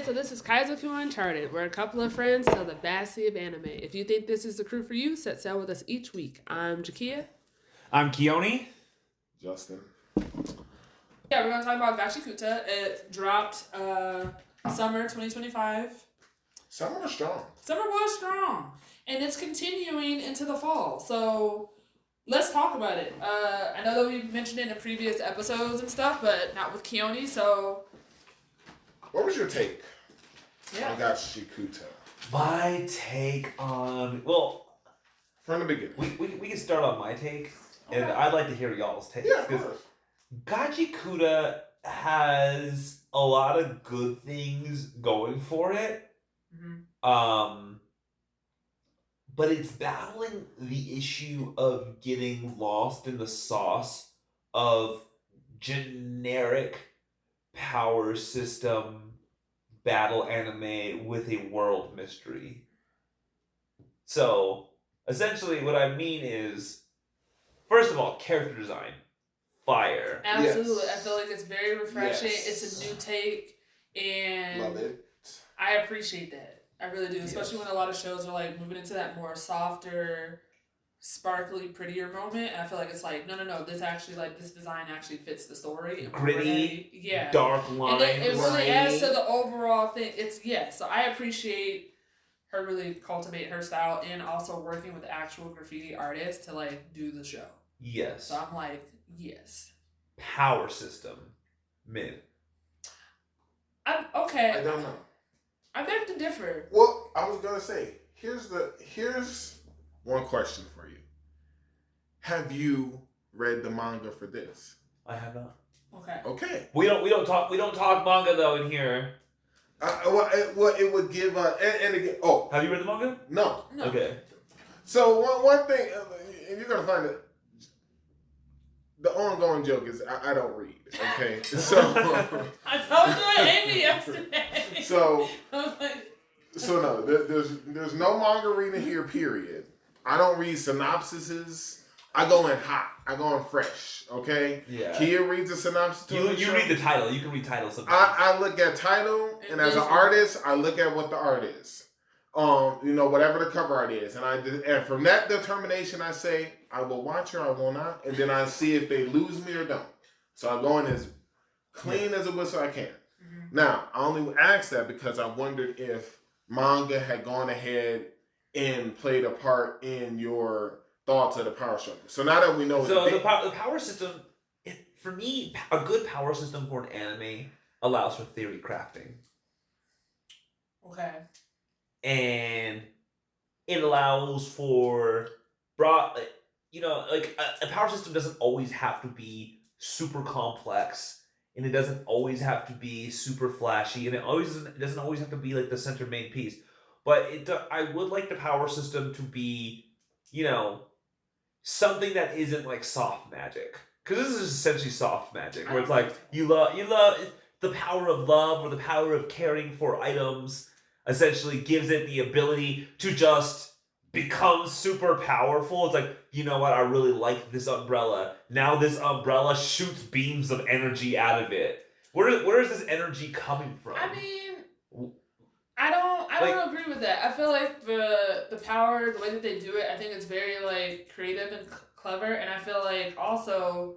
so this is Kaizoku Uncharted. We're a couple of friends tell the vastly of anime. If you think this is the crew for you, set sail with us each week. I'm Jakia. I'm Keoni. Justin. Yeah, we're going to talk about Gachiakuta. It dropped summer 2025. Summer was strong. Summer was strong. And it's continuing into the fall. So let's talk about it. I know that we've mentioned it in previous episodes and stuff, but not with Keoni, so... What was your take Yeah. on Gachiakuta? My take on... Well, from the beginning. We can start on my take, and Okay. I'd like to hear y'all's take. Yeah, of course. Gachiakuta has a lot of good things going for it. Mm-hmm. But it's battling the issue of getting lost in the sauce of generic power system battle anime with a world mystery. So, essentially what I mean is, first of all, character design. Fire. Absolutely. Yes. I feel like it's very refreshing. Yes. It's a new take, and Love it. I appreciate that. I really do, especially when a lot of shows are like moving into that more softer, sparkly, prettier moment. And I feel like it's like, no, this actually, like, this design actually fits the story. And Gritty, yeah. dark lines. And it really adds to the overall thing. So I appreciate her really cultivate her style and also working with actual graffiti artists to, like, do the show. Yes. So I'm like, yes. Power system. Mid. I'm okay. I don't know. I beg to differ. Well, I was gonna say, here's one question for you. Have you read the manga for this? I have not. Okay. Okay. We don't talk manga though in here. Well, it would give and again. Oh, Have you read the manga? no. Okay. So one thing, and you're gonna find it. The ongoing joke is I don't read. Okay, so I told you Amy yesterday. So I was like, so no, there's no manga reading here. Period. I don't read synopsises. I go in hot. I go in fresh. Okay. Yeah. Kia reads a synopsis. To You show. read the title. You can read titles sometimes. I look at title, and as an artist, I look at what the art is. Whatever the cover art is, and from that determination, I say I will watch or I will not, and then I see if they lose me or don't. So I go in as clean as a whistle I can. Mm-hmm. Now, I only asked that because I wondered if manga had gone ahead and played a part in your thoughts of the power struggle. So now that we know, the power system, for me, a good power system for an anime allows for theory crafting. okay. And it allows for broad, a power system doesn't always have to be super complex, and it doesn't always have to be super flashy, and it doesn't always have to be like the center main piece. But I would like the power system to be, something that isn't like soft magic, because this is essentially soft magic, where it's like you love the power of love or the power of caring for items. Essentially gives it the ability to just become super powerful. It's like, you know what, I really like this umbrella. Now this umbrella shoots beams of energy out of it. Where is this energy coming from? I mean, I don't agree with that. I feel like the power, the way that they do it, I think it's very like creative and clever, and I feel like also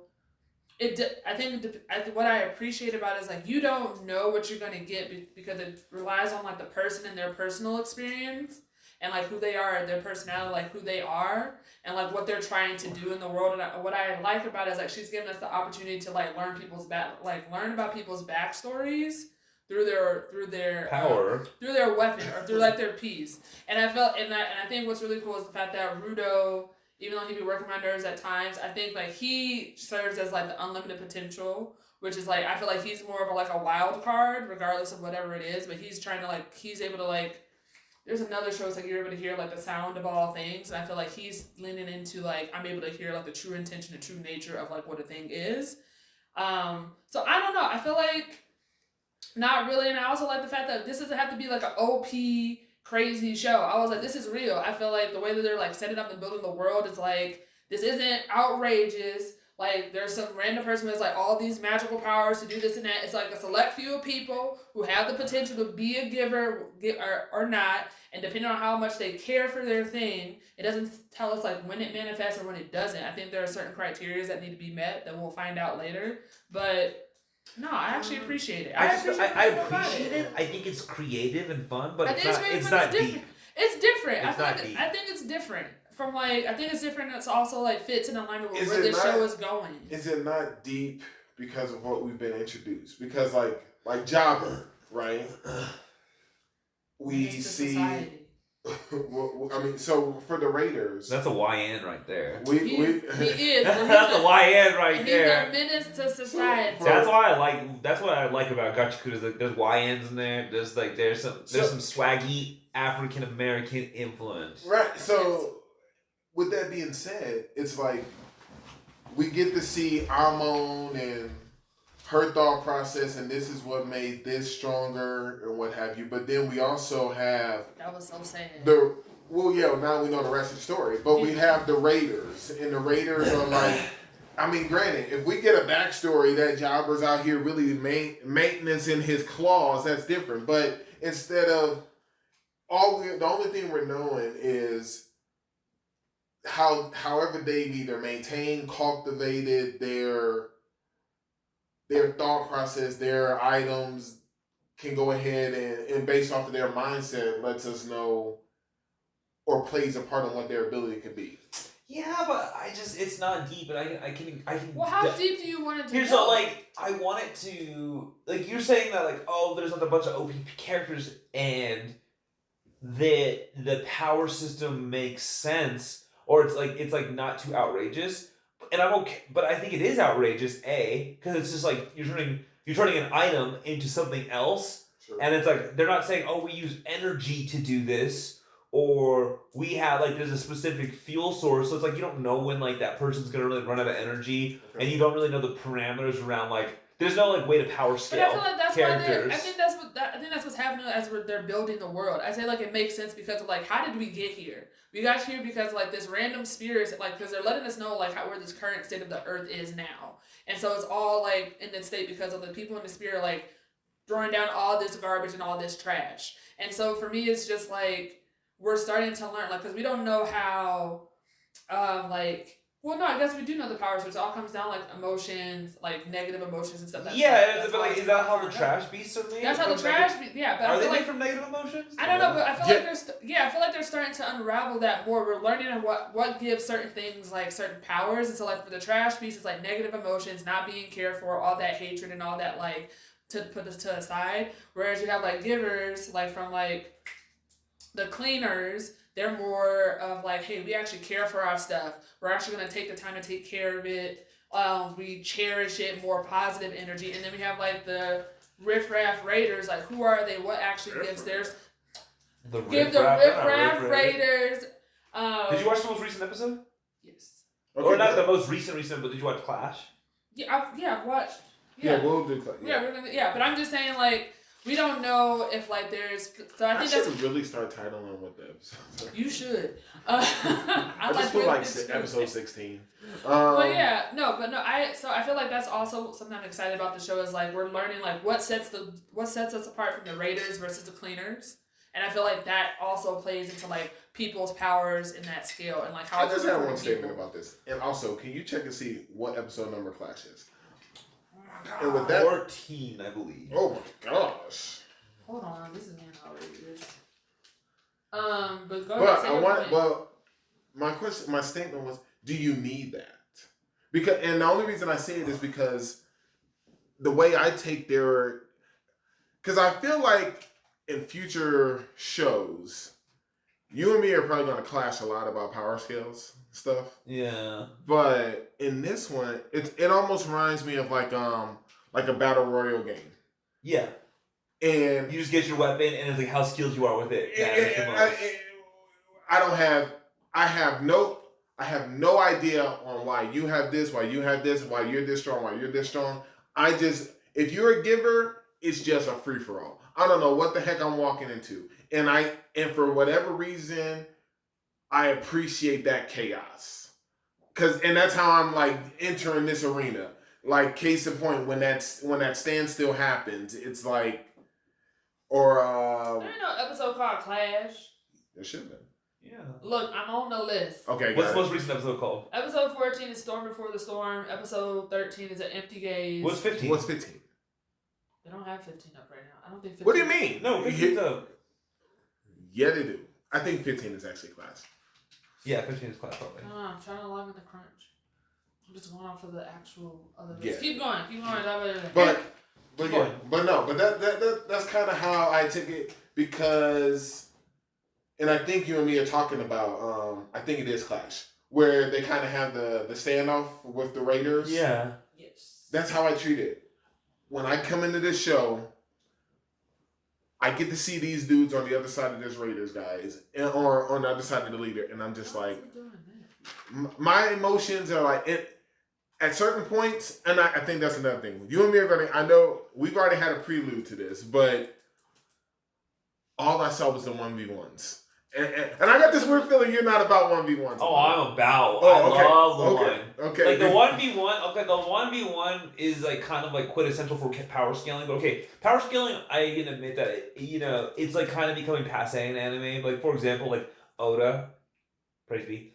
what I appreciate about it is like you don't know what you're gonna get because it relies on like the person and their personal experience and like who they are and their personality, like who they are and like what they're trying to do in the world. And what I like about it is like she's giving us the opportunity to like learn about people's backstories through their power, through their weapon or through like their piece. And I think what's really cool is the fact that Rudo, even though he be working my nerves at times, I think like he serves as like the unlimited potential, which is like I feel like he's more of a wild card, regardless of whatever it is. But he's trying to he's able to there's another show it's like you're able to hear like the sound of all things, and I feel like he's leaning into like I'm able to hear like the true intention, the true nature of like what a thing is. So I don't know. I feel like not really, and I also like the fact that this doesn't have to be like an OP crazy show. I was like, this is real. I feel like the way that they're like setting up and building the world is like this isn't outrageous. Like, there's some random person who has, like, all these magical powers to do this and that. It's, like, a select few of people who have the potential to be a giver or not. And depending on how much they care for their thing, it doesn't tell us, like, when it manifests or when it doesn't. I think there are certain criteria that need to be met that we'll find out later. But, no, I actually appreciate it. I appreciate it. I think it's creative and fun, but it's not deep. It's different. It's I think it's different. From like, I think it's different. It's also like fits in alignment with where this show is going. Is it not deep because of what we've been introduced? Because like Jobber, right? We see. I mean, so for the Raiders, that's a YN right there. He is. That's a YN right there. He's a menace to society. That's why I like. That's what I like about Gachiakuta. Is like there's YNs in there. There's some swaggy African American influence. Right. So. With that being said, it's like we get to see Amon and her thought process, and this is what made this stronger and what have you. But then we also have that was so sad. Now we know the rest of the story. But we have the Raiders, and the Raiders are like, I mean, granted, if we get a backstory that Jobber's out here really maintenance in his claws, that's different. But instead of the only thing we're knowing is. However they've either maintained, cultivated their thought process, their items can go ahead and based off of their mindset lets us know or plays a part in what their ability could be. Yeah, but it's not deep, and I can. Well, how deep do you want it to Here's go? I want it to you're saying that there's not a bunch of OP characters and the power system makes sense. Or it's not too outrageous, and I'm okay. But I think it is outrageous, because it's just like you're turning an item into something else, sure. And it's like they're not saying, oh, we use energy to do this, or we have there's a specific fuel source. So it's like you don't know when that person's gonna really run out of energy, okay. And you don't really know the parameters around there's no way to power scale. But I feel like that's characters. why I think that's what's happening as they're building the world. I say it makes sense because of how did we get here? We got here because this random spirits because they're letting us know where this current state of the earth is now, and so it's all in that state because of the people in the spirit throwing down all this garbage and all this trash. And so for me, it's just we're starting to learn because we don't know how well, no, I guess we do know the power source. It all comes down emotions, negative emotions and stuff. Is that how the trash beasts are made? That's how the trash beasts. Yeah, but are they made from negative emotions? I don't know, but I feel like they're starting to unravel that more. We're learning what gives certain things certain powers, and so for the trash beasts, it's negative emotions, not being cared for, all that hatred and all that to put this to aside. Whereas you have givers from the cleaners. They're more of hey, we actually care for our stuff. We're actually going to take the time to take care of it. We cherish it, more positive energy. And then we have the riffraff raiders. Who are they? What actually gives theirs? The riffraff raiders. Did you watch the most recent episode? Yes. Okay, or not the most recent, but did you watch Clash? Yeah, I've watched. Yeah, we'll do Clash. Yeah, but I'm just saying we don't know if there's. So I think should really start titling with the episodes. You should. I just feel episode 16. I feel that's also something I'm excited about the show is we're learning what sets us apart from the Raiders versus the Cleaners, and I feel that also plays into people's powers in that scale and how. I just have one statement about this, and also can you check and see what episode number Clash is? And with that, 14, I believe. Oh my gosh! Hold on, this is man already is. But go ahead. My statement was, do you need that? And the only reason I say it is because the way I take because I feel in future shows, you and me are probably going to clash a lot about power scales stuff. Yeah. But in this one, it almost reminds me of a battle royale game. Yeah. And you just get your weapon, and it's how skilled you are with it. I have no idea on why you have this, why you have this, why you're this strong, why you're this strong. If you're a giver, it's just a free for all. I don't know what the heck I'm walking into, and for whatever reason, I appreciate that chaos. and that's how I'm like entering this arena. Like case in point, when that standstill happens, it's like, or There ain't no episode called Clash. There should have been. Yeah. Look, I'm on the list. Okay, what's the most recent episode called? Episode 14 is Storm Before the Storm. Episode 13 is An Empty Gaze. What's 15? What's 15? They don't have 15 up right now. I don't think 15. What do you mean? No, 15's up. Yeah, they do. I think 15 is actually Clash. Yeah, 15 is Clash probably. No, I'm trying to log in the crunch. I'm just going off of the actual other list. Yeah. Keep going. But that's kind of how I took it because, and I think you and me are talking about. I think it is Clash where they kind of have the standoff with the Raiders. Yeah. Yes. That's how I treat it. When I come into this show, I get to see these dudes on the other side of this Raiders guys, or on the other side of the leader, and I'm just like, my emotions are like at certain points, and I think that's another thing. You and me are going to, I know we've already had a prelude to this, but all I saw was the 1v1s. And I got this weird feeling you're not about 1v1s. Oh, I'm about. Oh, okay. I love the one. Okay. Like the 1v1, okay, the 1v1 is like kind of like quintessential for power scaling. But okay, power scaling, I can admit that, it's like kind of becoming passe in anime. Like, for example, like Oda, praise be,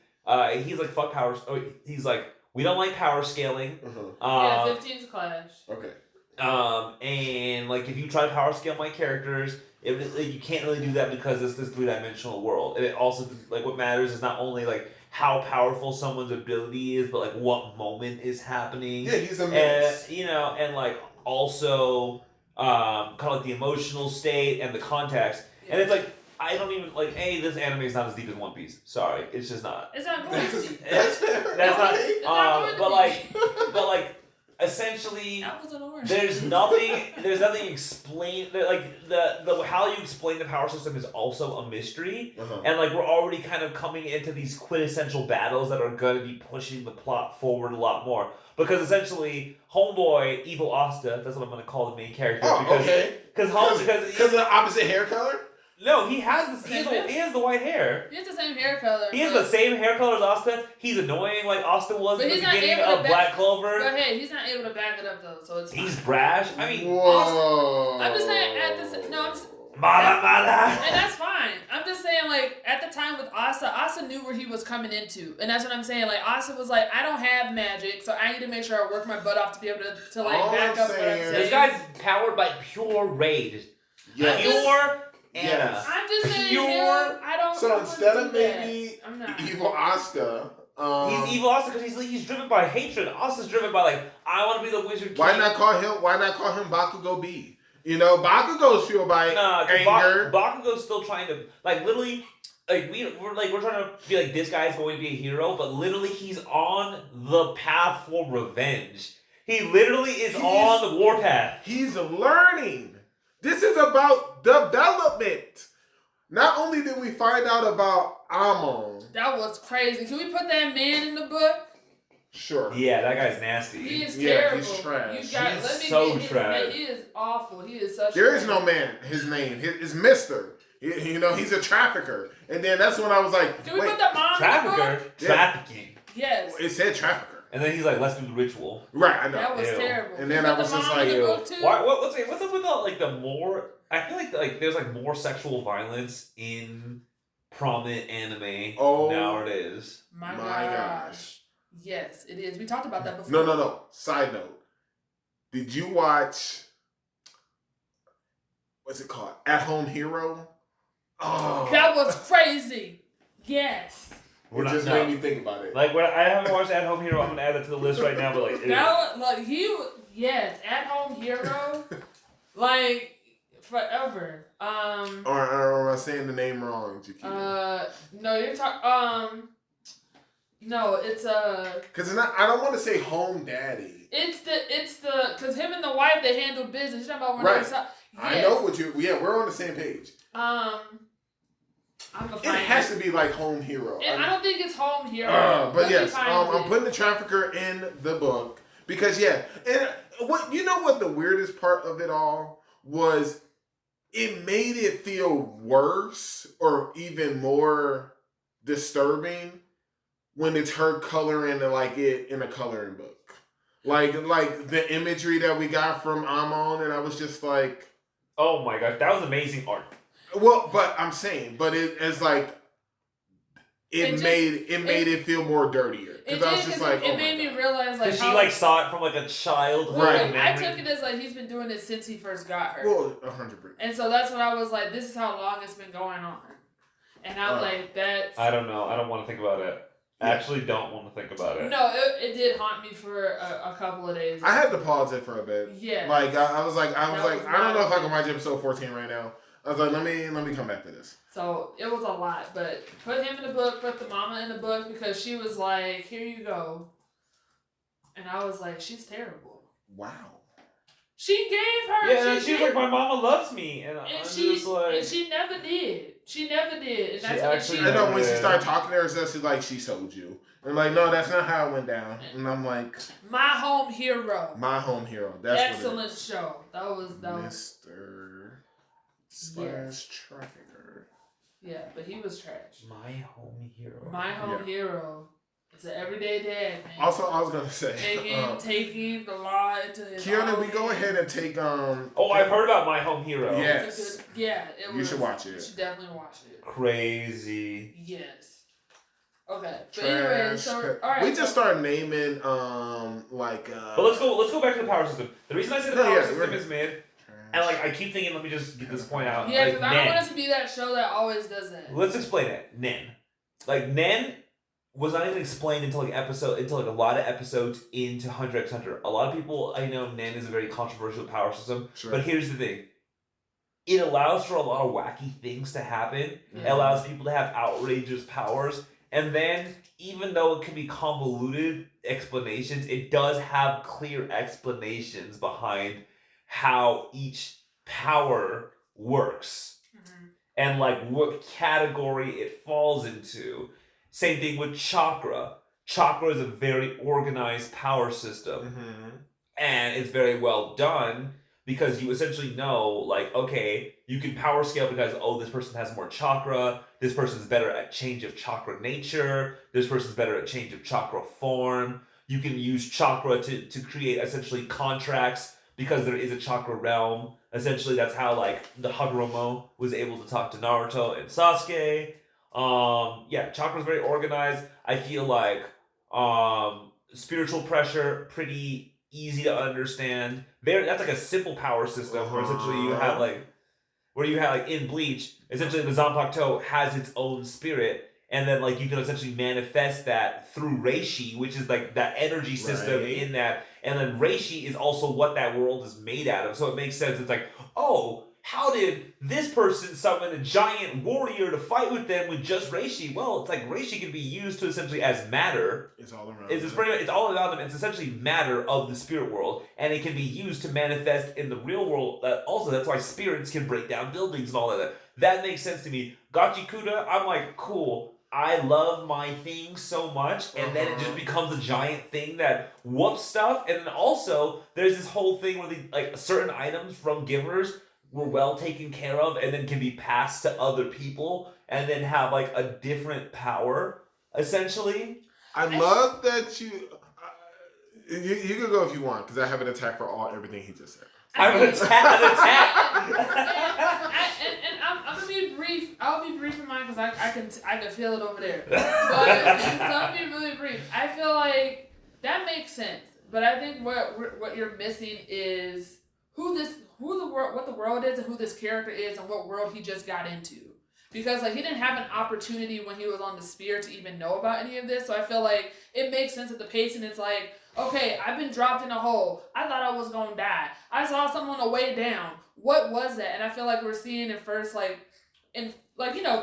he's like, fuck power. He's like, we don't like power scaling. Yeah, 15's Clash. Okay. And like if you try to power scale my characters, you can't really do that because it's this 3-dimensional world. And it also, like, what matters is not only like how powerful someone's ability is, but like what moment is happening. Yeah, he's a mix. And like also kind of like the emotional state and the context. Yeah. And it's like, I don't even like. This anime is not as deep as One Piece. Sorry, it's just not. It's not going to be. That's not. But like, essentially, there's nothing explained. Like the how you explain the power system is also a mystery, and like we're already kind of coming into these quintessential battles that are going to be pushing the plot forward a lot more. Because essentially, Homeboy, Evil Asta, that's what I'm going to call the main character. Because the opposite hair color. No, he has he has the white hair. He has the same hair color. He has the same hair color as Asta. He's annoying like Asta was at the beginning of Black Clover. But hey, he's not able to back it up though, so it's fine. He's brash. I mean, whoa. I'm just saying and that's fine. I'm just saying, like, at the time with Asa knew where he was coming into. And that's what I'm saying. Like, Asa was like, I don't have magic, so I need to make sure I work my butt off to be able to back up what I'm saying. This guy's powered by pure rage. Yes. Pure Anna. I'm just saying, pure. So instead of maybe Evil Asta, he's Evil Asta because he's driven by hatred. Asta's driven by like, I want to be the Wizard King. Why not call him Bakugo B? Bakugo's fueled by anger. Bakugo's still trying to literally we're trying to be like, this guy's going to be a hero, but literally he's on the path for revenge. He literally is on the warpath. He's learning. This is about development. Not only did we find out about Amon. That was crazy. Can we put that man in the book? Sure. Yeah, that guy's nasty. He is terrible. He's trash. He's trash. He is awful. He is such. There is no man. His name is Mister. He's a trafficker. And then that's when I was like, can we put the mom trafficker? in the book? Trafficking. Yes. It said trafficker. And then he's like, let's do the ritual. Right, I know. That was terrible. And then I was just like, what's up with the more? I feel like there's like more sexual violence in prominent anime nowadays. My gosh. Yes, it is. We talked about that before. No. Side note. Did you watch, what's it called? At Home Hero? Oh. That was crazy. Yes. It just made me think about it. Like, when I haven't watched At Home Hero, I'm going to add that to the list right now, but like... yes, At Home Hero, like, forever. Or am I saying the name wrong, Jaquita? No, you're talking, no, it's because it's not. I don't want to say home daddy. It's the because him and the wife, they handle business. You're talking about when right. Yes. I know what you. Yeah, we're on the same page. It has to be like Home Hero. I don't think it's Home Hero. But yes, I'm putting the trafficker in the book because and what the weirdest part of it all was. It made it feel worse or even more disturbing when it's her coloring like it in a coloring book. Like the imagery that we got from Amon, and I was just like, oh my gosh, that was amazing art. Well, but I'm saying, but it's like it made it feel more dirtier because I was just like, it made me realize like because she like saw it from like a child, right? I took it as like he's been doing it since he first got her. Well, 100%. And so that's what I was like. This is how long it's been going on, and I'm like, that's. I don't know. I don't want to think about it. I actually don't want to think about it. No, it did haunt me for a couple of days. I had to pause it for a bit. Yeah. Like I was like, I don't know if I can watch episode 14 right now. I was like, let me come back to this. So it was a lot, but put him in the book, put the mama in the book because she was like, here you go. And I was like, she's terrible. Wow. She gave her. Yeah, she was like, my mama loves me, and I'm just like, and she never did. She never did. And that's actually what I know when she started talking to herself, she's like, she sold you. And I'm like, no, that's not how it went down. And I'm like, My Home Hero. My Home Hero. That's excellent show. That was Mr. / Trafficker. Yeah, but he was trash. My Home Hero. My Home Hero. It's an everyday dad, man. Also, I was gonna say taking the law into his Keoni, we go ahead and take Oh, I've heard about My Home Hero. Yes. You should watch it. You should definitely watch it. Crazy. Yes. Okay. But Trash. anyway, so all right. We just started naming like. But let's go back to the power system. The reason I say the power system is mid. And like I keep thinking, let me just get this point out. Yeah, because like, I don't want us to be that show that always does that. Let's explain it. Nen. Like Nen was not even explained until like a lot of episodes into Hunter x Hunter. A lot of people, I know Nen is a very controversial power system. Sure. But here's the thing. It allows for a lot of wacky things to happen. Yeah. It allows people to have outrageous powers. And then, even though it can be convoluted explanations, it does have clear explanations behind how each power works. Mm-hmm. And like what category it falls into. Same thing with chakra. Chakra is a very organized power system. Mm-hmm. And it's very well done because you essentially know, like, okay, you can power scale because, oh, this person has more chakra. This person's better at change of chakra nature. This person's better at change of chakra form. You can use chakra to create essentially contracts because there is a chakra realm. Essentially, that's how, like, the Hagoromo was able to talk to Naruto and Sasuke. Yeah, chakra's very organized. I feel like spiritual pressure, pretty easy to understand. That's like a simple power system where essentially you have like in Bleach, essentially the Zanpakuto has its own spirit, and then like you can essentially manifest that through Reishi, which is like that energy system in that, and then Reishi is also what that world is made out of. So it makes sense. It's like, oh, how did this person summon a giant warrior to fight with them with just Reishi? Well, it's like Reishi can be used to essentially as matter. It's all around. It's all around them. It's essentially matter of the spirit world, and it can be used to manifest in the real world. Also, that's why spirits can break down buildings and all of that. That makes sense to me. Gachiakuta, I'm like, cool. I love my thing so much, and then it just becomes a giant thing that whoops stuff. And then also, there's this whole thing where like certain items from givers were well taken care of and then can be passed to other people and then have like a different power, essentially. I love that you can go if you want, because I have an attack for everything he just said. I have an attack. And I'm gonna be brief. I'll be brief in mine because I can feel it over there. But so I'll be really brief. I feel like that makes sense, but I think what you're missing is what the world is and who this character is and what world he just got into. Because like he didn't have an opportunity when he was on the spear to even know about any of this. So I feel like it makes sense that the pacing is like, okay, I've been dropped in a hole. I thought I was gonna die. I saw someone on the way down. What was that? And I feel like we're seeing it first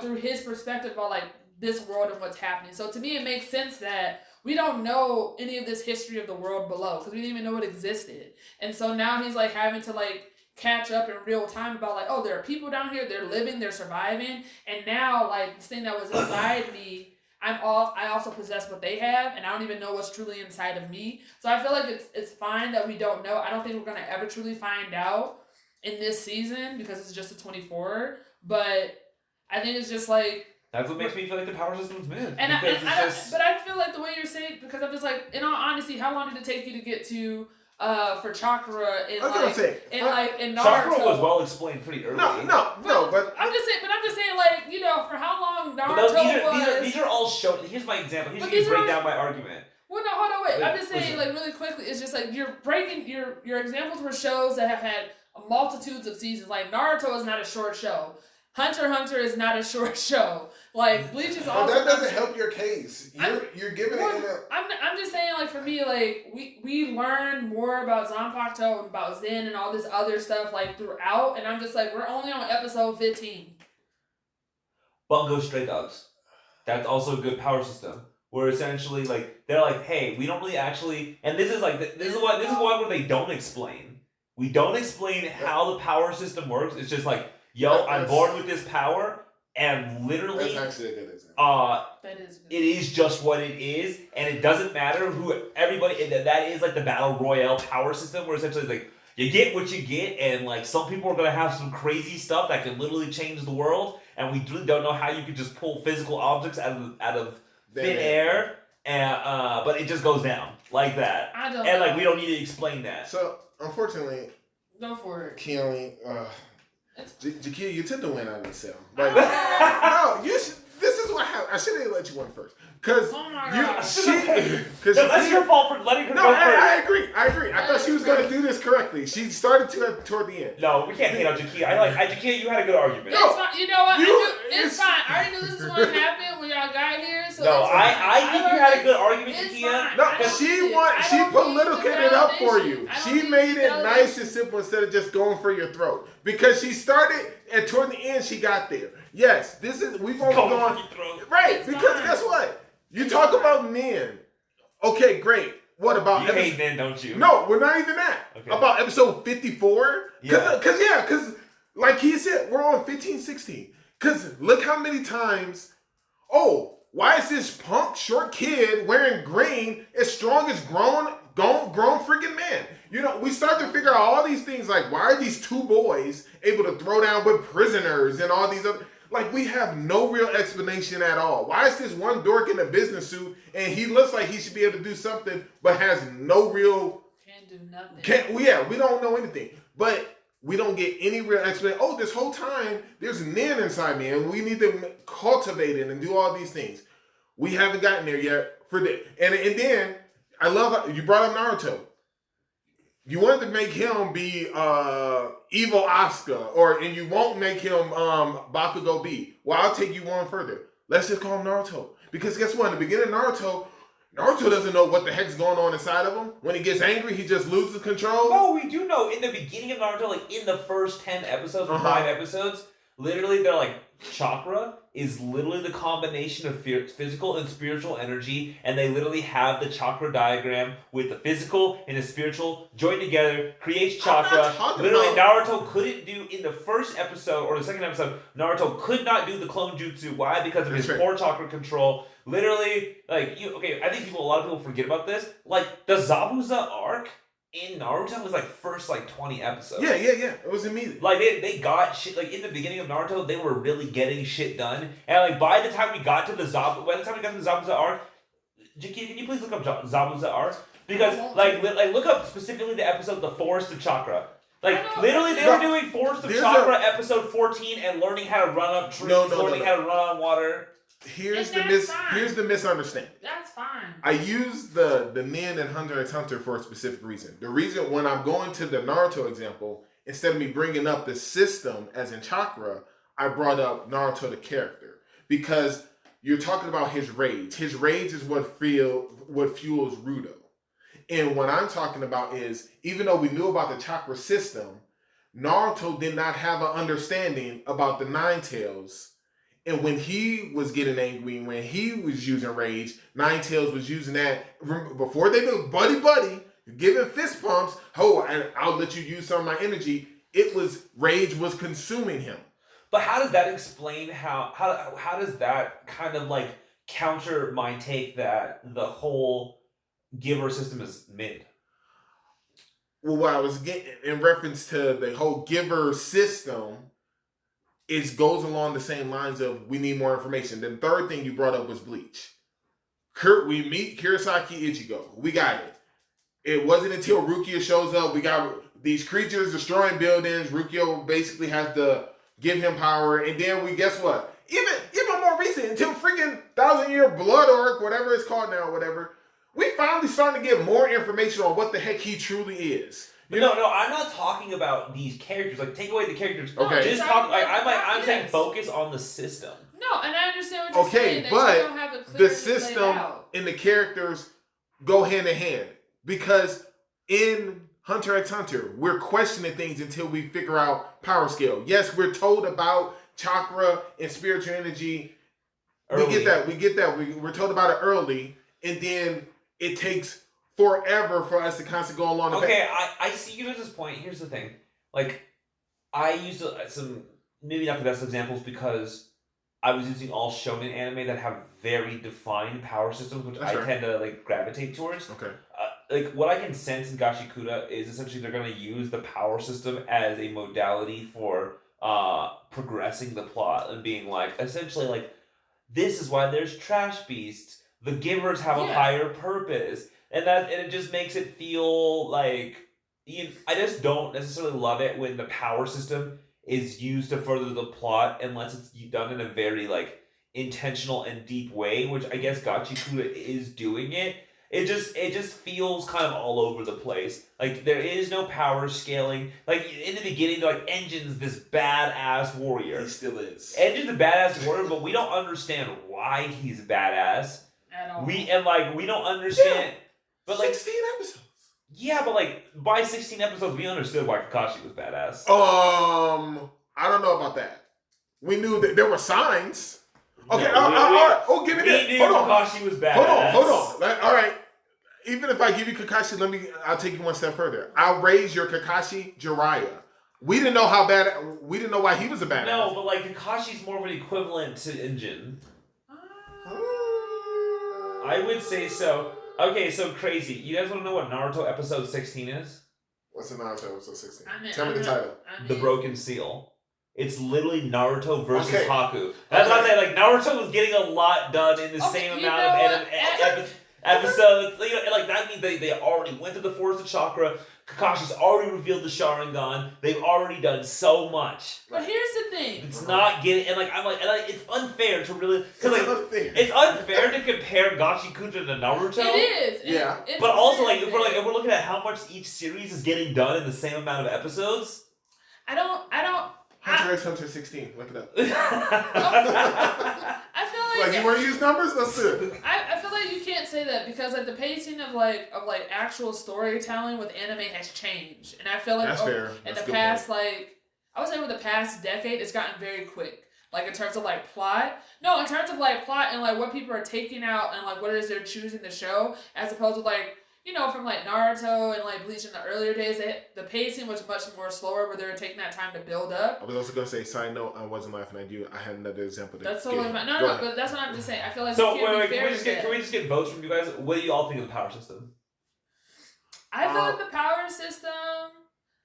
through his perspective about like this world and what's happening. So to me it makes sense that we don't know any of this history of the world below because we didn't even know it existed. And so now he's like having to like catch up in real time about like, oh, there are people down here, they're living, they're surviving, and now like this thing that was inside me, I also possess what they have, and I don't even know what's truly inside of me. So I feel like it's fine that we don't know. I don't think we're gonna ever truly find out in this season because it's just a 24. But I think it's just like That's what makes me feel like the power system's mid. But I feel like the way you're saying, because I'm just like, in all honesty, how long did it take you to get to for Chakra in Naruto? Chakra was well explained pretty early. But I'm just saying, like, you know, for how long Naruto these are all shown. Here's my example. Here's break down my argument. Well, no, hold on, wait. I'm just saying, like, really quickly, it's just like you're breaking your examples were shows that have had multitudes of seasons. Like Naruto is not a short show. Hunter x Hunter is not a short show. Like Bleach is also. But that doesn't help your case. You're giving it in a. I'm just saying, like, for me, like we learn more about Zanpakuto and about Zen and all this other stuff like throughout, and I'm just like, we're only on episode 15. Bungo Stray Dogs. That's also a good power system. Where essentially, like, they're like, hey, we don't really actually, and this is one where they don't explain. We don't explain how the power system works. It's just like, yo, I'm born with this power, and literally, that's actually a good example. That is good. It is just what it is, and it doesn't matter who everybody. That is like the battle royale power system, where essentially, like, you get what you get, and like some people are gonna have some crazy stuff that can literally change the world, and we really don't know how you could just pull physical objects out of thin air, and but it just goes down like that. Like we don't need to explain that. So unfortunately, go for it, Keoni. Jakia, you took the win out of the cell. Like, no, this is what happened. I should have let you win first. Because that's your fault for letting her go first. I agree. I thought she was going to do this correctly. She started toward the end. No, we can't hate on Jakia. Jakia, you had a good argument. It's fine. You know what? It's fine. I already knew this was going to happen when y'all got here. So I think you had a good argument, Jakia. No, she politicated it up for you. She made it nice and simple instead of just going for your throat. Because she started, and toward the end, she got there. Yes, we've only gone. Right, because guess what? You talk about men. Okay, great. What about... You hate men, don't you? No, we're not even that. Okay. About episode 54? Because, like he said, we're on 15, 16. Because look how many times... Oh, why is this punk, short kid wearing green as strong as grown freaking man? You know, we start to figure out all these things like, why are these two boys able to throw down with prisoners and all these other... Like, we have no real explanation at all. Why is this one dork in a business suit and he looks like he should be able to do something but has no real... Can't do nothing. We don't know anything. But we don't get any real explanation. Oh, this whole time, there's Nin inside me and we need to cultivate it and do all these things. We haven't gotten there yet. And then, I love how you brought up Naruto. You wanted to make him be evil Asuka, and you won't make him Bakugo B. Well, I'll take you one further. Let's just call him Naruto. Because guess what? In the beginning of Naruto doesn't know what the heck's going on inside of him. When he gets angry, he just loses control. No, we do know. In the beginning of Naruto, like in the first 10 episodes or 5 episodes, literally they're like, chakra is literally the combination of physical and spiritual energy, and they literally have the chakra diagram with the physical and the spiritual joined together, creates chakra. Literally, Naruto couldn't do in the first episode or the second episode, Naruto could not do the clone jutsu. Why? Because of his poor chakra control. Literally, I think a lot of people forget about this. Like, the Zabuza arc in Naruto was first 20 episodes. Yeah. It was immediate. Like they got shit. Like in the beginning of Naruto, they were really getting shit done. And by the time we got to the Zabuza arc, Jiki, can you please look up Zabuza arc? Because look up specifically the episode The Forest of Chakra. Literally, they were doing Forest of Chakra episode 14 and learning how to run up trees, learning how to run on water. Here's the misunderstanding. That's fine. I use the Nin and Hunter x Hunter for a specific reason. The reason when I'm going to the Naruto example, instead of me bringing up the system as in chakra, I brought up Naruto the character. Because you're talking about his rage. His rage is what fuels Rudo. And what I'm talking about is, even though we knew about the chakra system, Naruto did not have an understanding about the Nine Tails. And when he was getting angry, when he was using rage, Nine Tails was using that. Before they do buddy, giving fist pumps, and I'll let you use some of my energy. Rage was consuming him. But how does that explain how does that kind of counter my take that the whole giver system is mid? Well, what I was getting in reference to the whole giver system, it goes along the same lines of we need more information. Then the third thing you brought up was Bleach. We meet Kurosaki Ichigo. We got it. It wasn't until Rukia shows up. We got these creatures destroying buildings. Rukia basically has to give him power. And then we, guess what? Even more recent, until freaking 1,000-Year Blood Arc, whatever it's called now, whatever, we finally starting to get more information on what the heck he truly is. No, I'm not talking about these characters. Like, take away the characters. Okay. Just talk. I'm saying focus on the system. No, and I understand what you're saying. That you don't have it the clearly system laid out. and the characters go hand in hand, because in Hunter x Hunter, we're questioning things until we figure out power scale. Yes, we're told about chakra and spiritual energy. Early. We get that. We're told about it early, and then it takes forever for us to constantly go along. Okay, I see you at this point. Here's the thing. Like, I used some, maybe not the best examples, because I was using all shonen anime that have very defined power systems, which I tend to like gravitate towards. Okay. Like, what I can sense in Gachiakuta is essentially they're going to use the power system as a modality for progressing the plot and being like, essentially like, this is why there's trash beasts. The givers have a higher purpose. And it just makes it feel like, I just don't necessarily love it when the power system is used to further the plot unless it's done in a very like intentional and deep way, which I guess Gachiakuta is doing it. It just feels kind of all over the place. Like, there is no power scaling. Like, in the beginning, they're like, Engine's this badass warrior. He still is. Engine's a badass warrior, but we don't understand why he's badass. At all. We don't understand. Yeah. But like 16 episodes. Yeah, but like by 16 episodes, we understood why Kakashi was badass. I don't know about that. We knew that there were signs. Okay, all right. Oh, give me that. We knew Kakashi was badass. Hold on. All right. Even if I give you Kakashi, I'll take you one step further. I'll raise your Kakashi Jiraiya. We didn't know we didn't know why he was a badass. No, but like Kakashi's more of an equivalent to Engine. I would say so. Okay, so crazy. You guys want to know what Naruto episode 16 is? What's in Naruto episode 16? Tell me the title. The Broken Seal. It's literally Naruto versus Haku. That's what I'm saying. Like, Naruto was getting a lot done in the same amount of episodes. Like, that means they already went to the Forest of Chakra. Kakashi's already revealed the Sharingan. They've already done so much. But here's the thing. It's not getting, and it's unfair to really, it's unfair to compare Gachiakuta to Naruto. It is. Yeah. But also, like, if we're looking at how much each series is getting done in the same amount of episodes. I don't. Hunter x Hunter 16. Look it up. I feel like you want to use numbers? Let's do it. I feel like you can't say that because like the pacing of actual storytelling with anime has changed, and I feel like that's fair. In the past I would say over the past decade, it's gotten very quick. Like in terms of like plot, in terms of like plot and like what people are taking out and like what it is they're choosing to show, as opposed to like. From like Naruto and like Bleach in the earlier days, the pacing was much more slower where they were taking that time to build up. I was also going to say, side note, I wasn't laughing at you. I had another example. That's totally fine. No, but that's what I'm just saying. I feel like so. Wait, can we just get votes from you guys? What do you all think of the power system? I feel like the power system,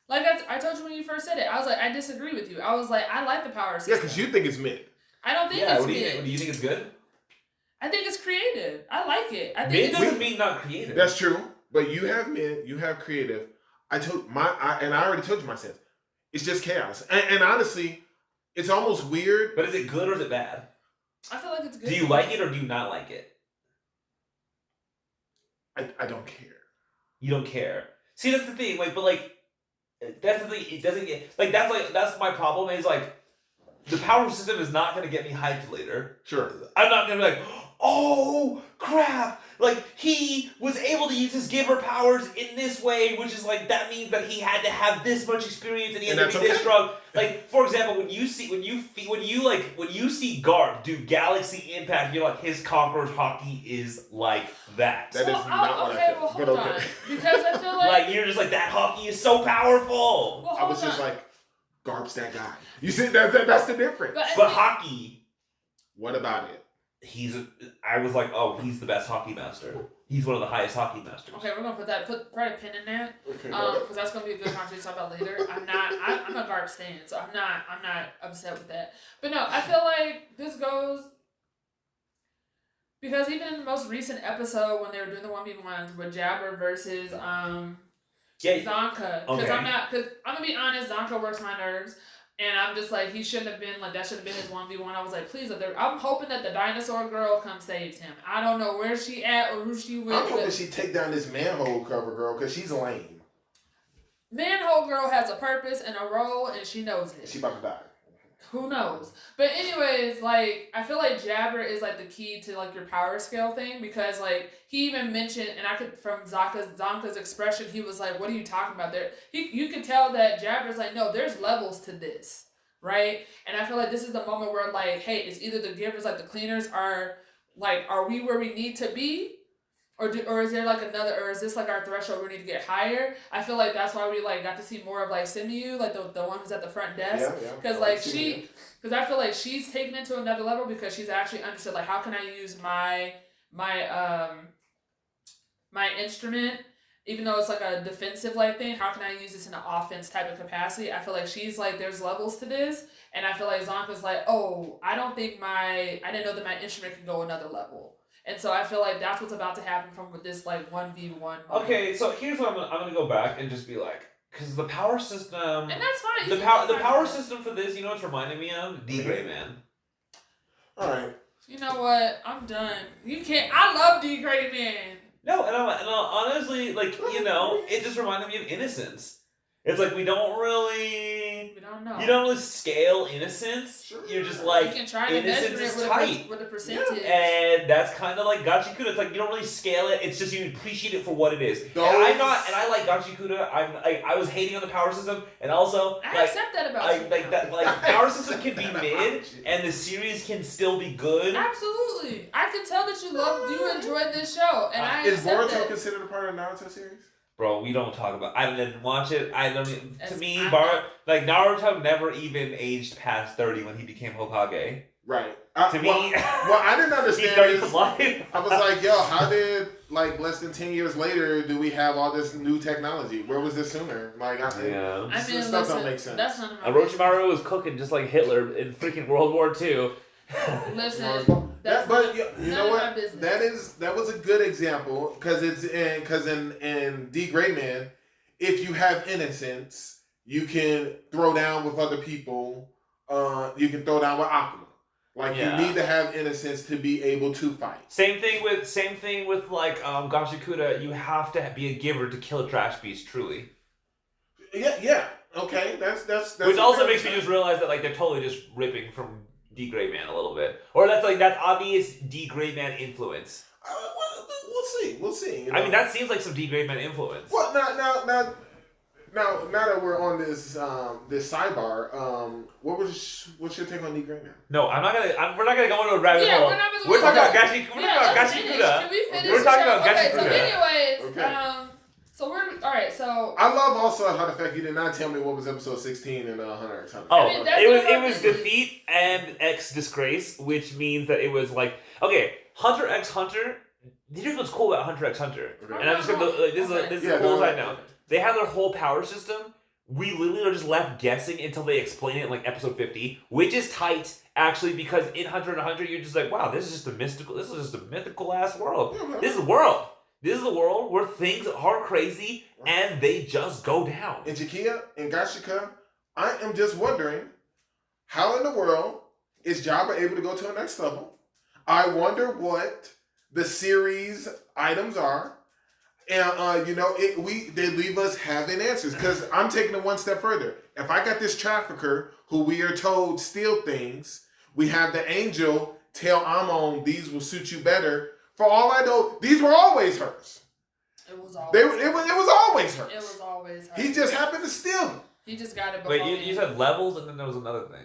like I told you when you first said it, I was like, I disagree with you. I was like, I like the power system. Yeah, because you think it's mid. I don't think it's mid. Do you think it's good? I think it's creative. I like it. I think mid doesn't mean not creative. That's true. But you have mid, you have creative. I already told you my sense. It's just chaos. And honestly, it's almost weird. But is it good or is it bad? I feel like it's good. Do you like it or do you not like it? I don't care. You don't care. See, that's the thing. That's the thing. It doesn't get that's my problem. Is like the power system is not going to get me hyped later. Sure. I'm not going to be like, oh crap. Like, he was able to use his giver powers in this way, which is like, that means that he had to have this much experience and he had to be this strong. Like, for example, when you see Garp do Galaxy Impact, you're like, his Conqueror's hockey is like that. That is not what I feel. Hold on. Because I feel like you're just like, that hockey is so powerful. Well, I was just like, Garp's that guy. You see, that's the difference. But hockey. What about it? I was like, oh, he's the best hockey master. He's one of the highest hockey masters. Okay, we're gonna put a pin in that. Okay. Because that's gonna be a good conversation to talk about later. I'm a Garp stan, so I'm not upset with that. But no, I feel like this goes because even in the most recent episode when they were doing the 1v1s with Jabber versus Zonka, because I'm gonna be honest, Zonka works my nerves. And I'm just like, he shouldn't have been, like, that should have been his 1v1. I was like, please, I'm hoping that the dinosaur girl comes saves him. I don't know where she at or who she with. I'm hoping she take down this manhole cover girl, because she's lame. Manhole girl has a purpose and a role, and she knows it. She about to die. Who knows? But anyways, like, I feel like Jabber is, like, the key to, like, your power scale thing, because, like, he even mentioned, and I could, from Zonka's expression, he was like, what are you talking about there? You could tell that Jabber's like, no, there's levels to this, right? And I feel like this is the moment where, like, hey, it's either the givers, like, the cleaners are we where we need to be? Or is there like another, or is this like our threshold we need to get higher? I feel like that's why we like got to see more of like Simu, like the one who's at the front desk. Because because I feel like she's taken it to another level because she's actually understood like how can I use my instrument, even though it's like a defensive like thing, how can I use this in an offense type of capacity? I feel like she's like there's levels to this, and I feel like Zonka's like, oh, I didn't know that my instrument could go another level. And so I feel like that's what's about to happen from with this like 1v1. Okay, so here's what I'm gonna go back and just be like, because the power system, and that's fine. The power system for this, you know what's reminding me of? D Gray Man. All right. You know what? I'm done. You can't. I love D Gray Man. No, and I'm honestly like it just reminded me of Innocence. It's like we don't know. You don't really scale innocence. Sure. You're just like, you can try to measure it with a percentage. And that's kind of like Gachiakuta. It's like you don't really scale it. It's just you appreciate it for what it is. And I like Gachiakuta. I was hating on the power system, and also I accept that about you. Like power system can be mid, and the series can still be good. Absolutely, I can tell that you enjoyed this show, and I is accept Boruto considered a part of the Naruto series? Bro, we don't talk about. I didn't watch it. Naruto never even aged past 30 when he became Hokage. Right. To me, I didn't understand. He's 30 for life. I was like, yo, how did like less than 10 years later do we have all this new technology? Where was this sooner? Like, stuff don't make sense. That's none of my Orochimaru was cooking just like Hitler in freaking World War II. Listen, you know what? That was a good example because in D Gray Man, if you have innocence, you can throw down with other people. You can throw down with Akuma. You need to have innocence to be able to fight. Same thing with like Gachiakuta. You have to be a giver to kill a trash beast. Truly. Yeah. Okay. That's which also makes me just realize that like they're totally just ripping from D Gray Man a little bit, or that's obvious D Gray Man influence. We'll see. I mean, that seems like some D Gray Man influence. Well, now that we're on this sidebar, what's your take on D Gray Man? No, we're not gonna go into a rabbit hole. We're talking about Gachiakuta. We're talking about Gachiakuta. So anyways, so we're all right. So I love also how the fact you did not tell me what was episode 16 in Hunter x Hunter. Oh, it was defeat and X disgrace, which means that it was like Hunter x Hunter. Here's what's cool about Hunter x Hunter, and I'm just gonna this is the cool side now. They have their whole power system. We literally are just left guessing until they explain it in like episode 50, which is tight actually because in Hunter x Hunter you're just like, wow, this is just a mythical ass world. Yeah, this is the world. This is the world where things are crazy and they just go down. In Jakia, in Gachiakuta, I am just wondering, how in the world is Jabba able to go to the next level? I wonder what the series items are. And, they leave us having answers. Because I'm taking it one step further. If I got this trafficker who we are told steal things, we have the angel tell Amon these will suit you better. For all I know, these were always hers. It was always hers. It was always hers. It was always hers. He just happened to steal them. He just got it before. Wait, you said levels and then there was another thing.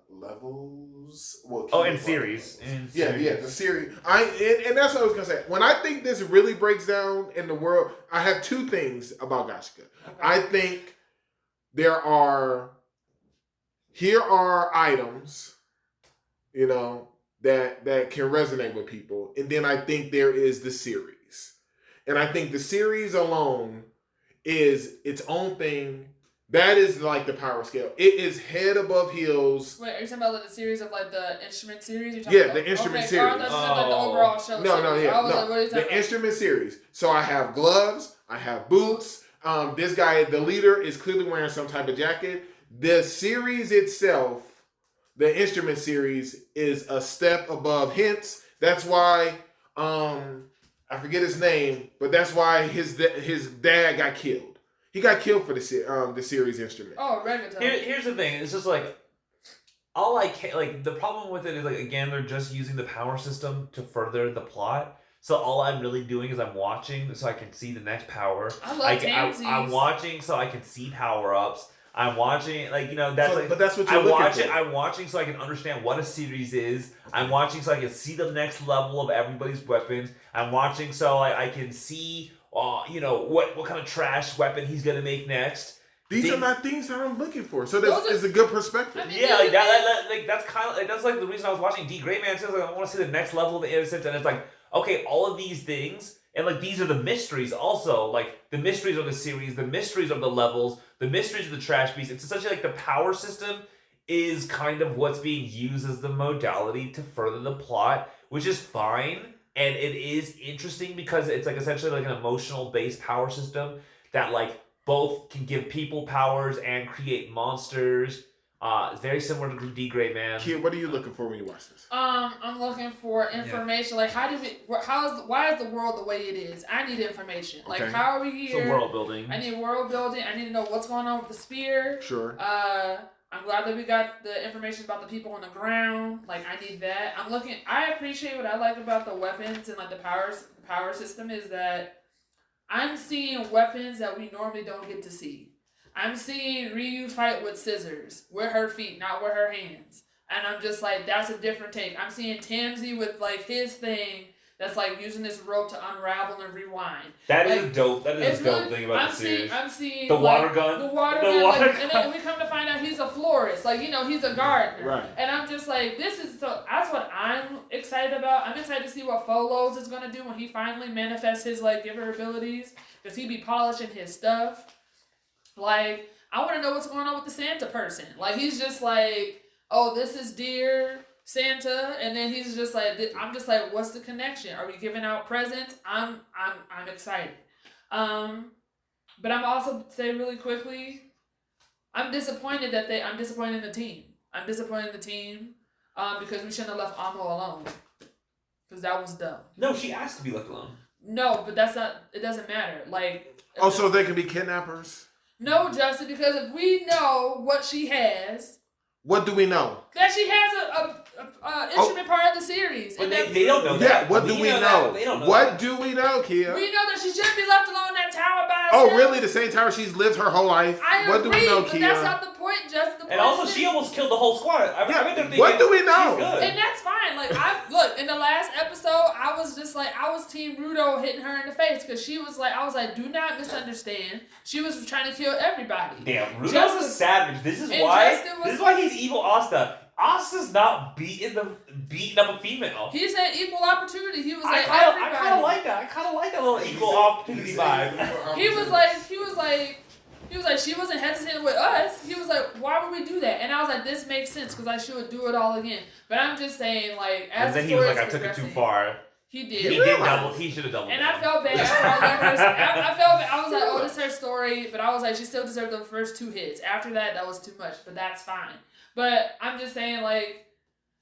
Levels. In series. The series. And that's what I was gonna say. When I think this really breaks down in the world, I have two things about Gachiakuta. Okay. I think here are items, that can resonate with people. And then I think there is the series. And I think the series alone is its own thing. That is like the power scale. It is head above heels. Wait, are you talking about like the series of like the instrument series? Yeah, the instrument series. Or I thought you meant like the overall show. No, series. yeah, I was no. like, what are you talking The about? instrument series. So I have gloves. I have boots. This guy, the leader, is clearly wearing some type of jacket. The series itself, the instrument series, is a step above. Hence, that's why I forget his name, but that's why his dad got killed. He got killed for the series instrument. Oh, reggaeton. Here's the thing. It's just like all I can like. The problem with it is like again they're just using the power system to further the plot. So all I'm really doing is I'm watching so I can see the next power. I love Tamsies. I'm watching so I can see power ups. I'm watching that's but that's what you're looking for. I'm watching so I can understand what a series is. I'm watching so I can see the next level of everybody's weapon. I'm watching so I can see what kind of trash weapon he's gonna make next. These are not things that I'm looking for. So it's a good perspective. I mean, That's kind of that's like the reason I was watching D Great Man. I want to see the next level of the innocence, and it's like okay, all of these things, and like these are the mysteries. Also, like the mysteries of the series, the mysteries of the levels, the mysteries of the trash beast. It's essentially like the power system is kind of what's being used as the modality to further the plot, which is fine. And it is interesting because it's like essentially like an emotional based power system that like both can give people powers and create monsters. It's very similar to D Great Man. Kid, what are you looking for when you watch this? I'm looking for information. Like, why is the world the way it is? I need information. Like, Okay. how are we here? Some world building. I need world building. I need to know what's going on with the spear. Sure. I'm glad that we got the information about the people on the ground. Like, I need that. I appreciate what I like about the weapons and like the power system is that I'm seeing weapons that we normally don't get to see. I'm seeing Ryu fight with scissors, with her feet, not with her hands. And I'm just like, that's a different take. I'm seeing Tamsi with like his thing that's like using this rope to unravel and rewind. That like, is a dope. That is a dope thing about the series. I'm seeing the like, water gun. The water gun. And then we come to find out he's a florist. Like, he's a gardener. Right. And I'm just like, that's what I'm excited about. I'm excited to see what Folos is going to do when he finally manifests his like giver abilities. Because he be polishing his stuff. Like, I want to know what's going on with the Santa person. Like, he's just like, oh, this is dear Santa, and then he's just like, I'm just like, what's the connection? Are we giving out presents? I'm excited. But I'm also say really quickly, I'm disappointed in the team. I'm disappointed in the team, because we shouldn't have left Amo alone, because that was dumb. No, she asked to be left alone. No, but that's not. It doesn't matter. Like. So they can be kidnappers. No, Justin, because if we know what she has. What do we know? That she has a instrument part of the series. But and they don't know that. Yeah, what do we know? They don't know what do we know, Kia? We know that she shouldn't be left alone in that tower by Oh, herself. really? The same tower she's lived her whole life? What do we know, but Kia? that's not the point, Justin. And also, she almost killed the whole squad. What do we know? She's good. And that's fine. Like, look, in the last episode, I was just like, I was Team Rudo hitting her in the face because she was like, I was like, do not misunderstand. She was trying to kill everybody. Damn, Rudo's a savage. This is why he's evil Asta. Asta's not beating up a female. He said equal opportunity. He was like, I kind of like that. I kind of like that little equal opportunity vibe. He was like, she wasn't hesitant with us. He was like, why would we do that? And I was like, this makes sense because I should do it all again. But I'm just saying, like, as and then the he was story like, I took it too far. He did. He should have doubled. And I felt bad after I learned her. I felt bad. I was like, oh, this is her story. But I was like, she still deserved the first 2 hits. After that was too much. But that's fine. But I'm just saying, like,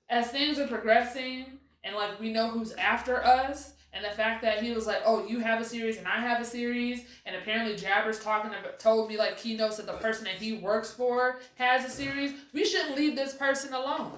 as things are progressing and, like, we know who's after us, and the fact that he was like, oh, you have a series and I have a series, and apparently Jabber's told me, like, keynotes that the person that he works for has a series, we shouldn't leave this person alone.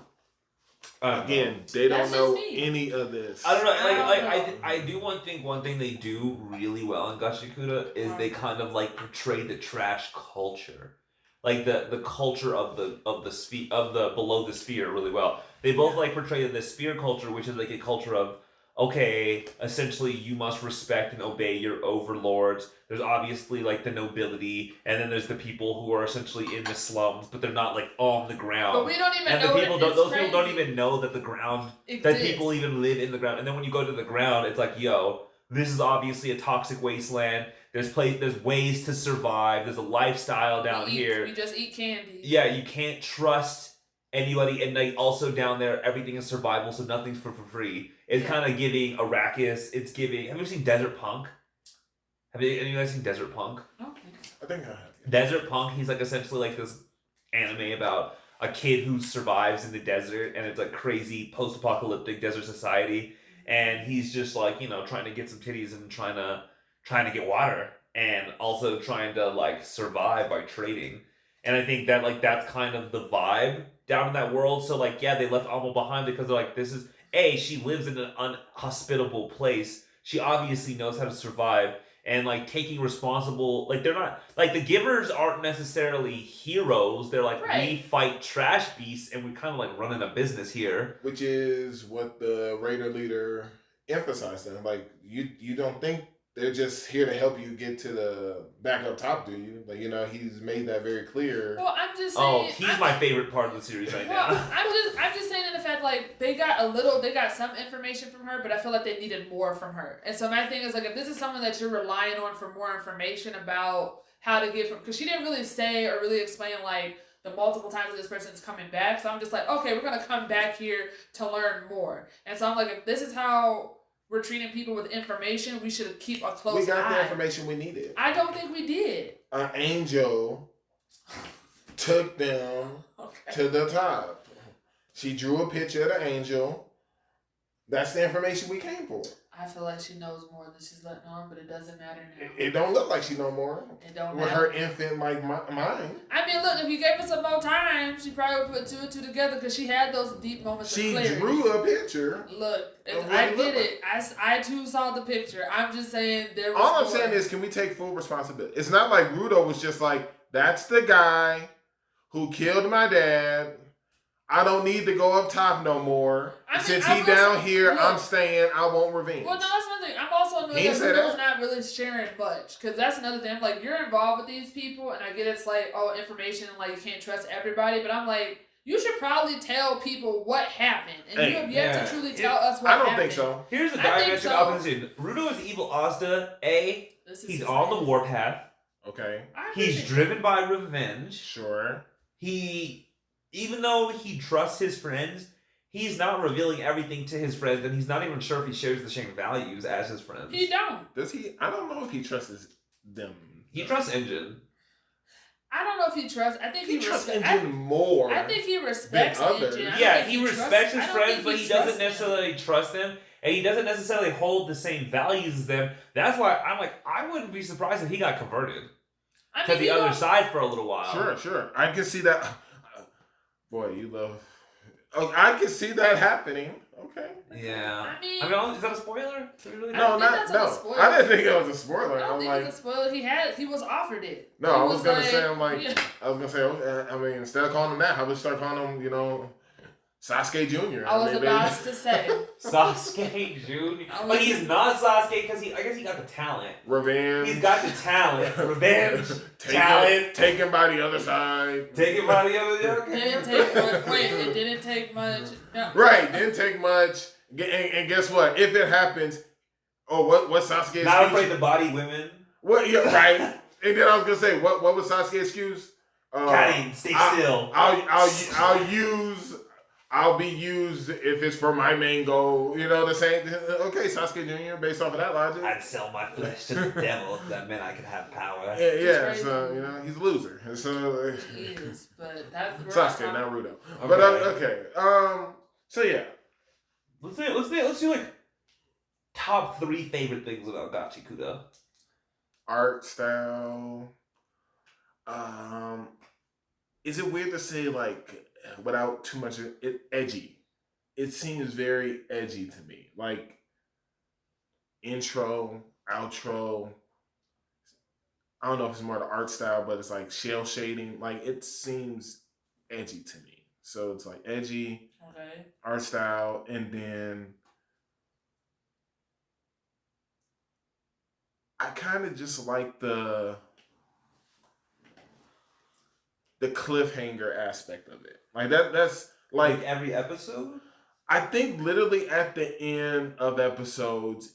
Again, they don't know any of this. I don't know. I do one thing they do really well in Gachiakuta is they kind of, like, portray the trash culture. Like the culture of the sphere of the below the sphere really well. They both like portray the sphere culture, which is like a culture of okay, essentially you must respect and obey your overlords. There's obviously like the nobility, and then there's the people who are essentially in the slums, but they're not like on the ground. But we don't even and know the people that those people don't even know that the ground that people exists. even live in the ground. And then when you go to the ground, it's like, yo, this is obviously a toxic wasteland. There's ways to survive. There's a lifestyle down here. We just eat candy. Yeah, you can't trust anybody, and like also down there, everything is survival, so nothing's for free. It's kind of giving Arrakis. It's giving. Have you ever seen Desert Punk? Have you guys seen Desert Punk? Okay. I think I have. Desert Punk. He's like essentially like this anime about a kid who survives in the desert, and it's like crazy post-apocalyptic desert society, and he's just like, you know, trying to get some titties and trying to get water, and also trying to like survive by trading. And I think that like that's kind of the vibe down in that world. So like, yeah, they left Alma behind because they're like, this is she lives in an unhospitable place. She obviously knows how to survive, and like taking responsible, like they're not like the givers aren't necessarily heroes. They're like, we fight trash beasts and we kind of like running a business here, which is what the Raider leader emphasized. Them like you don't think they're just here to help you get to the back up top, do you? Like, you know, he's made that very clear. Well, I'm just saying. He's my favorite part of the series right now. I'm just saying in the fact, like, they got some information from her, but I feel like they needed more from her. And so my thing is, like, if this is someone that you're relying on for more information about how to get from, because she didn't really say or really explain, like, the multiple times that this person's coming back. So I'm just like, okay, we're going to come back here to learn more. And so I'm like, if this is how we're treating people with information, we should keep a close eye. We got the information we needed. I don't think we did. An angel took them to the top. She drew a picture of the angel. That's the information we came for. I feel like she knows more than she's letting on, but it doesn't matter now. It don't look like she know more. It don't with matter. Her infant like mind. I mean, look, if you gave us some more time, she probably would put two and two together because she had those deep moments of clarity. She drew a picture. Look, I get it. I too saw the picture. I'm just saying there was All I'm saying is, can we take full responsibility? It's not like Rudo was just like, that's the guy who killed my dad. I don't need to go up top no more. Since he down here, look, I'm staying. I won't revenge. Well, no, that's another thing. I'm also annoyed that Rudo's not really sharing much. Because that's another thing. I'm like, you're involved with these people, and I get it's like, oh, information, and like, you can't trust everybody. But I'm like, you should probably tell people what happened. And you have yet to truly tell us what happened. I don't think so. Here's the diametric opposition. Rudo is evil Asda. He's on the warpath. Okay. He's driven by revenge. Sure. Even though he trusts his friends, he's not revealing everything to his friends, and he's not even sure if he shares the same values as his friends. He don't. Does he? I don't know if he trusts them. He trusts Engine. I don't know if he trusts. I think he trusts Engine more. I think he respects Engine. Yeah, he respects his friends, but he doesn't necessarily trust them, and he doesn't necessarily hold the same values as them. That's why I'm like, I wouldn't be surprised if he got converted to the other side for a little while. Sure. I can see that. Boy, you love. Oh, I can see that happening. Okay. Yeah. I mean, is that a spoiler? Really no. I didn't think it was a spoiler. I don't think it was a spoiler. He was offered it. No, I was gonna say. I mean, instead of calling him that, how would you start calling him? You know, Sasuke Jr. I was about to say Sasuke Jr. But he's not Sasuke because I guess he got the talent. Revenge. He's got the talent. Revenge. Talent. Taken by the other side. Taken by the other side. Didn't take much. Wait, it didn't take much. No. Right, didn't take much. And guess what? If it happens, what Sasuke? Not afraid to body women. What? Yeah, right. And then I was gonna say, what was Sasuke's excuse? Catty, stay still. I'll be used if it's for my main goal. You know, the same. Okay, Sasuke Jr., based off of that logic. I'd sell my flesh to the devil if that meant I could have power. Yeah, so, you know, he's a loser. So, he is, but that's... Sasuke, not Rudo. Okay. But, okay. So, yeah. Let's do, like, top 3 favorite things about Gachiakuta. Art style. Is it weird to say, like... without too much edgy, it seems very edgy to me. Like intro, outro. I don't know if it's more the art style, but it's like shell shading. Like it seems edgy to me. So it's like edgy, art style, and then I kind of just like the cliffhanger aspect of it. Like that's like every episode. I think literally at the end of episodes,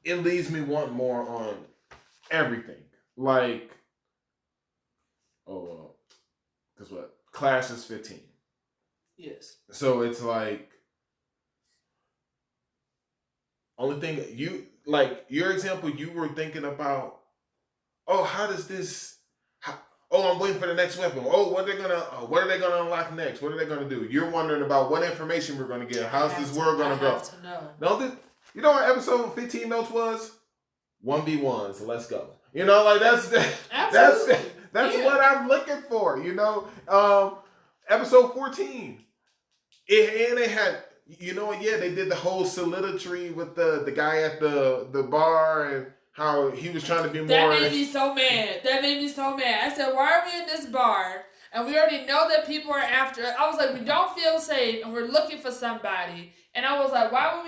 it leaves me wanting more on everything. Like, because what? Class is 15. Yes. So it's like, only thing you, like, your example, you were thinking about, how does this, I'm waiting for the next weapon. What are they gonna unlock next? What are they gonna do? You're wondering about what information we're gonna get. How's this world gonna go? I have to know. You know what episode 15 notes was? 1v1, so let's go. You know, like that's what I'm looking for. You know, episode 14, it had, you know, they did the whole soliloquy with the guy at the bar and how he was trying to be more. That made me so mad. I said, why are we in this bar and we already know that people are after us? I was like, we don't feel safe and we're looking for somebody. And I was like, why are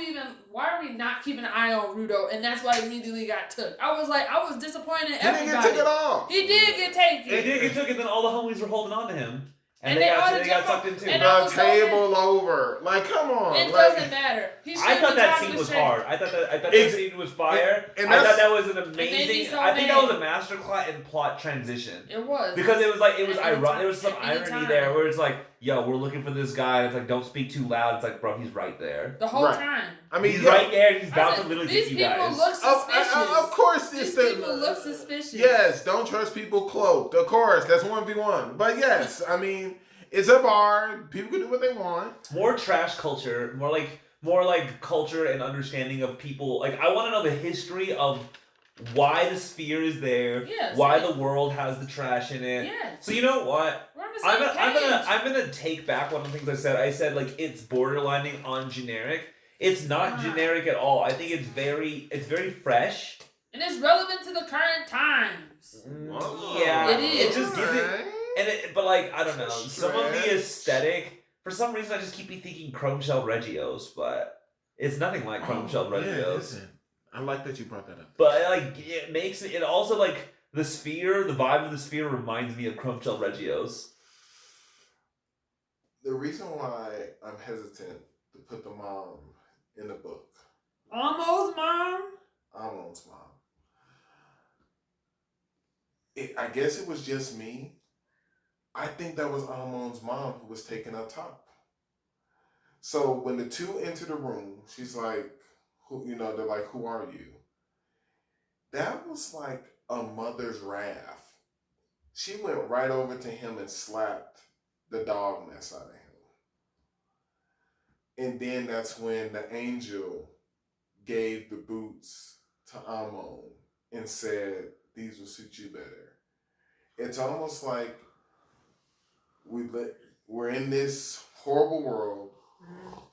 we not keeping an eye on Rudo? And that's why he immediately got took. I was disappointed in everybody. He didn't get taken off. He did get taken. He did get taken, and then all the homies were holding on to him. And they got sucked in too. The table over. Like, come on. It doesn't matter. I thought that scene was hard. I thought that scene was fire. I thought that was an amazing. I think that was a masterclass in plot transition. It was. Because it was ironic. There was some irony there where it's like, yo, we're looking for this guy. And it's like, don't speak too loud. It's like, bro, he's right there. The whole time. I mean, he's right there. And he's about to literally get you guys. These people look suspicious. Of course, these people look suspicious. Yes, don't trust people cloaked. Of course, that's 1v1. But yes, I mean, it's a bar. People can do what they want. More trash culture. More like culture and understanding of people. Like, I want to know the history of why the sphere is there. Yes, why the world has the trash in it. Yes. So you know what? We're on the same page. I'm gonna take back one of the things I said. I said like it's borderlining on generic. It's not generic at all. I think it's very fresh. And it's relevant to the current times. Yeah. It is. It just gives it but like, I don't know. Some of the aesthetic, for some reason I just keep thinking chrome shelled Reggios, but it's nothing like chrome shelled Reggios. Listen. I like that you brought that up. But like it makes it also like the sphere, the vibe of the sphere reminds me of chrome shelled Reggios. The reason why I'm hesitant to put the mom in the book. Almost mom. I guess it was just me. I think that was Amon's mom who was taken up top. So when the two enter the room, she's like, they're like, who are you? That was like a mother's wrath. She went right over to him and slapped the dog mess out of him. And then that's when the angel gave the boots to Amon and said, these will suit you better. It's almost like we're in this horrible world.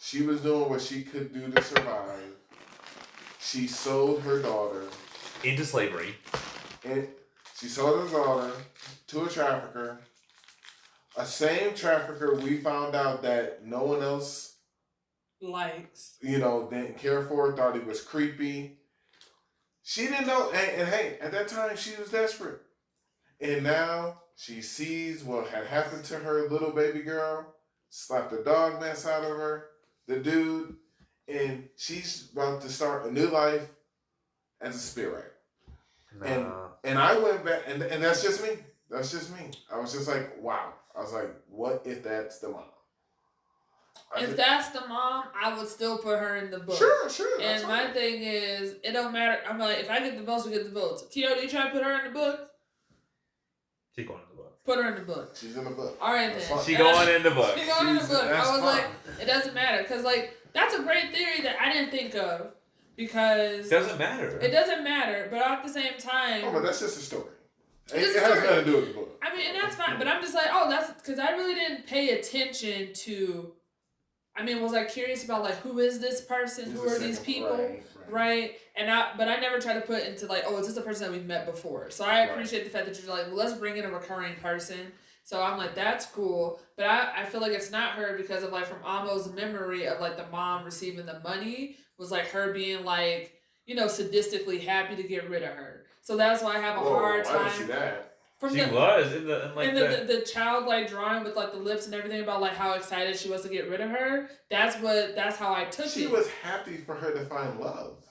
She was doing what she could do to survive. She sold her daughter into slavery. And she sold her daughter to a trafficker. A same trafficker we found out that no one else likes. Didn't care for, thought he was creepy. She didn't know, and hey, at that time she was desperate. And now she sees what had happened to her little baby girl, slapped the dog mess out of her, the dude, and she's about to start a new life as a spirit. And I went back, and that's just me. That's just me. I was just like, wow. I was like, what if that's the mom? If that's the mom, I would still put her in the book. Sure. And my thing is, it don't matter. I'm like, if I get the votes, we get the votes. Keoni, you try to put her in the book? She's going in the book. Put her in the book. She's in the book. All right, then. She's going in the book. She's going in the book. I was fine. like, it doesn't matter. Because, like, that's a great theory that I didn't think of. Because... It doesn't matter. It doesn't matter. But at the same time... Oh, but that's just a story. It has nothing to do with the book. I mean, and that's fine. But I'm just like, that's... Because I really didn't pay attention to... I mean, was I curious about, like, who is this person? Who are these people? Right? But I never try to put into, like, is this a person that we've met before? So I appreciate the fact that you're like, well, let's bring in a recurring person. So I'm like, that's cool. But I feel like it's not her because of, like, from Amo's memory of, like, the mom receiving the money was, like, her being, like, sadistically happy to get rid of her. So that's why I have a hard time. I didn't see that. She was in the childlike drawing with like the lips and everything about like how excited she was to get rid of her. That's how I took it. She was happy for her to find love.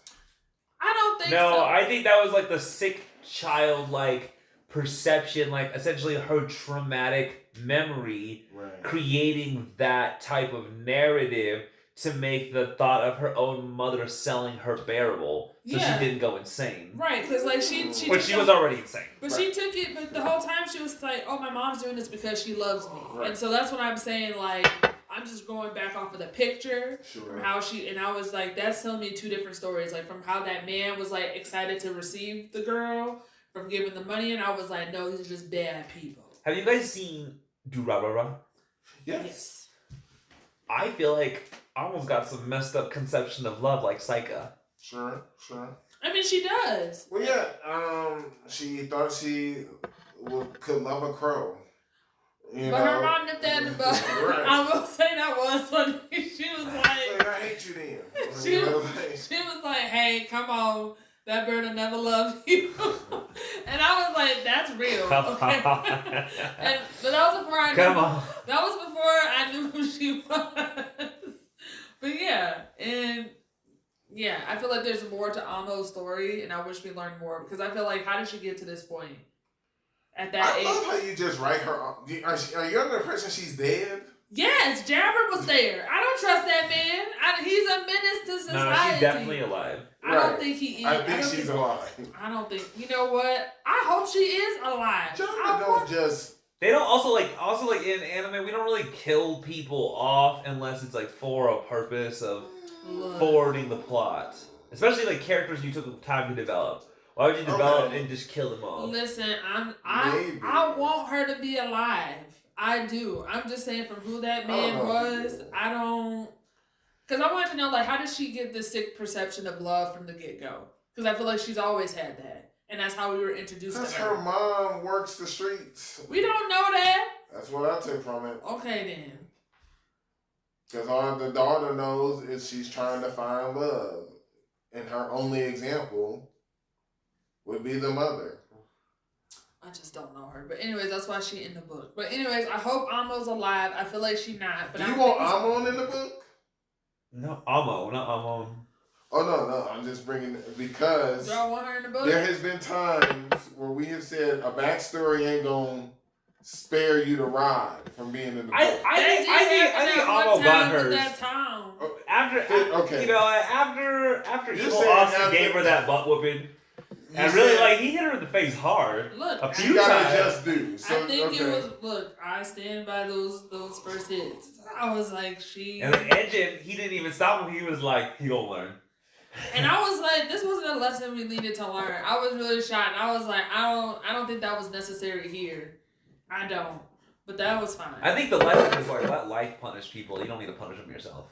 I don't think so. No, I think that was like the sick childlike perception, like essentially her traumatic memory creating that type of narrative to make the thought of her own mother selling her bearable, so she didn't go insane. Right, because like she but she was already insane. But she took it. But the whole time she was like, "Oh, my mom's doing this because she loves me," and so that's what I'm saying. Like, I'm just going back off of the picture from how and I was like, that's telling me two different stories. Like from how that man was like excited to receive the girl from giving the money, and I was like, no, these are just bad people. Have you guys seen Durarara? Yes. I feel like I almost got some messed up conception of love like Saika. Sure. I mean, she does. Well, yeah. She thought she could love a crow. Her mom nipped that in the butt. I will say that was funny. She was like, I hate you then. She was like, hey, come on. That bird will never love you. And I was like, that's real. Okay? But that was before I knew. Come on. That was before I knew who she was. But yeah, and yeah, I feel like there's more to Amo's story, and I wish we learned more because I feel like, how did she get to this point? At that age. I love how you just write her. Are you under the impression she's dead? Yes, Jabber was there. I don't trust that man. He's a menace to society. No, she's definitely alive. I don't think he is. I think she's alive. I don't think. You know what? I hope she is alive. They don't also like in anime, we don't really kill people off unless it's like for a purpose of forwarding the plot. Especially like characters you took time to develop. Why would you develop and just kill them all? Listen, I want her to be alive. I do. I'm just saying from who that man was, I don't... Because I wanted to know, like, how did she get this sick perception of love from the get-go? Because I feel like she's always had that. And that's how we were introduced to her. Because her mom works the streets. We don't know that. That's what I took from it. Okay, then. Because all the daughter knows is she's trying to find love. And her only example would be the mother. I just don't know her. But anyways, that's why she in the book. But anyways, I hope Amo's alive. I feel like she not. But Do you want Amo in the book? No, Amo, not Amo. Oh, no. I'm just bringing it because... Do y'all want her in the book? There has been times where we have said a backstory ain't going to spare you the ride from being in the book. I think Amo got hers. That time. After Evil Austin gave her that butt whooping... And really, like, he hit her in the face hard. Look, a few times. Just do. So, I think it was. Look, I stand by those first hits. I was like, And the engine, he didn't even stop him. He was like, he gonna learn. And I was like, this wasn't a lesson we needed to learn. I was really shocked. I was like, I don't think that was necessary here. I don't. But that was fine. I think the lesson is like, let life punish people. You don't need to punish them yourself.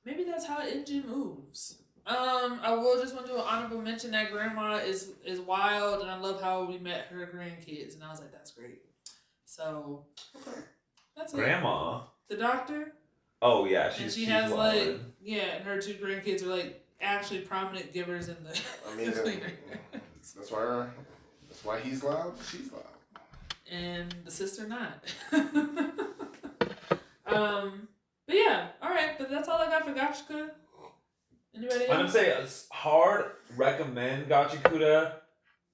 Maybe that's how engine moves. I will just want to do an honorable mention that grandma is wild, and I love how we met her grandkids, and I was like, that's great. So, that's Grandma? The doctor? Oh, yeah. She has, wild. Like, yeah, and her two grandkids are, like, actually prominent givers in the, that's why he's loud, she's loud. And the sister not. But yeah, alright, but that's all I got for Gachiakuta. Anybody else? I'm gonna say hard recommend Gachiakuta.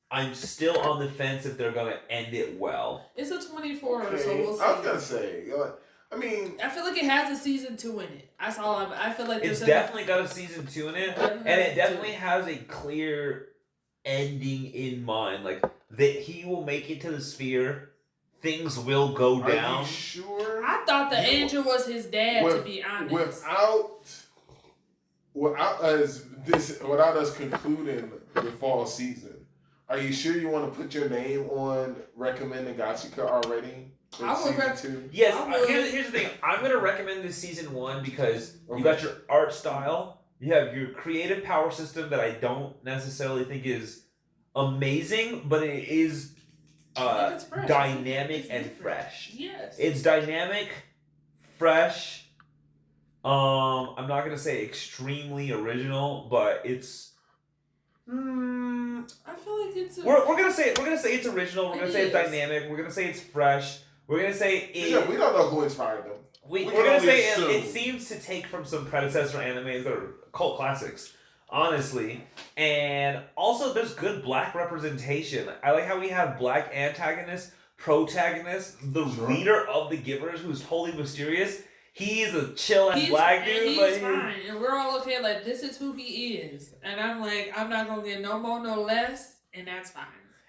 I'm still on the fence if they're gonna end it well. It's a 24, so we'll see. I was gonna say, I mean, I feel like it has a season 2 in it. That's all. I feel like it's definitely got a season 2 in it, and it definitely has a clear ending in mind. Like that, he will make it to the sphere. Things will go down. Are you sure? I thought the angel was his dad. To be honest, without us concluding the fall season, are you sure you want to put your name on recommending Gachiakuta already? I would recommend. Yes, here's the thing. I'm gonna recommend this season 1 because you got your art style, you have your creative power system that I don't necessarily think is amazing, but it is dynamic and fresh. Yes, it's dynamic, fresh. I'm not gonna say extremely original, but it's I feel like it's. We're gonna say it's original. We're gonna say it's dynamic. We're gonna say it's fresh. We're gonna say it. Yeah, we don't know who inspired them. We're gonna say it seems to take from some predecessor animes that are cult classics, honestly. And also, there's good black representation. I like how we have black antagonists, protagonists, the leader of the Givers, who's totally mysterious. He's a chill ass black dude. He's fine, and we're all okay. Like, this is who he is, and I'm like, I'm not gonna get no more, no less, and that's fine.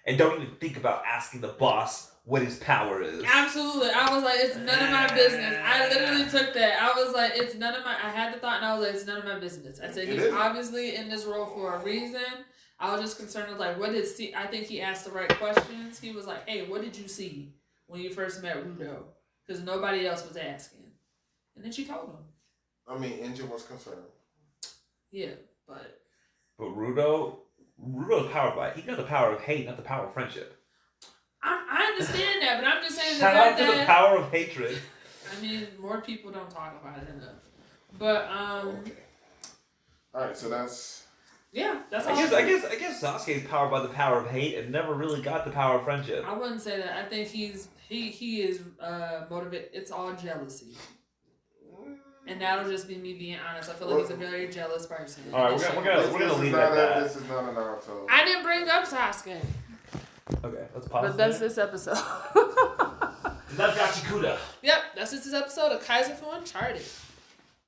And don't even think about asking the boss what his power is. Absolutely. I was like, it's none of my business. I literally took that. I was like, it's none of my... I had the thought, and I was like, it's none of my business. I said, he's obviously in this role for a reason. I was just concerned with, like, what did... I think he asked the right questions. He was like, hey, what did you see when you first met Rudo? Because nobody else was asking. And then she told him. I mean, Engine was concerned. Yeah, but... But Rudo's powered by... He got the power of hate, not the power of friendship. I understand that, but I'm just saying Shout out to the power of hatred. I mean, more people don't talk about it enough. But Okay. All right, so that's. Yeah, that's. I guess Sasuke is powered by the power of hate and never really got the power of friendship. I wouldn't say that. I think he is motivated. It's all jealousy. And that'll just be me being honest. I feel like he's a very jealous person. All right, we're gonna leave it at that. This is not a Naruto. I didn't bring up Sasuke. Okay, let's pause. But that's this episode. That's Gachiakuta. Yep, that's just this episode of Kaiser for Uncharted.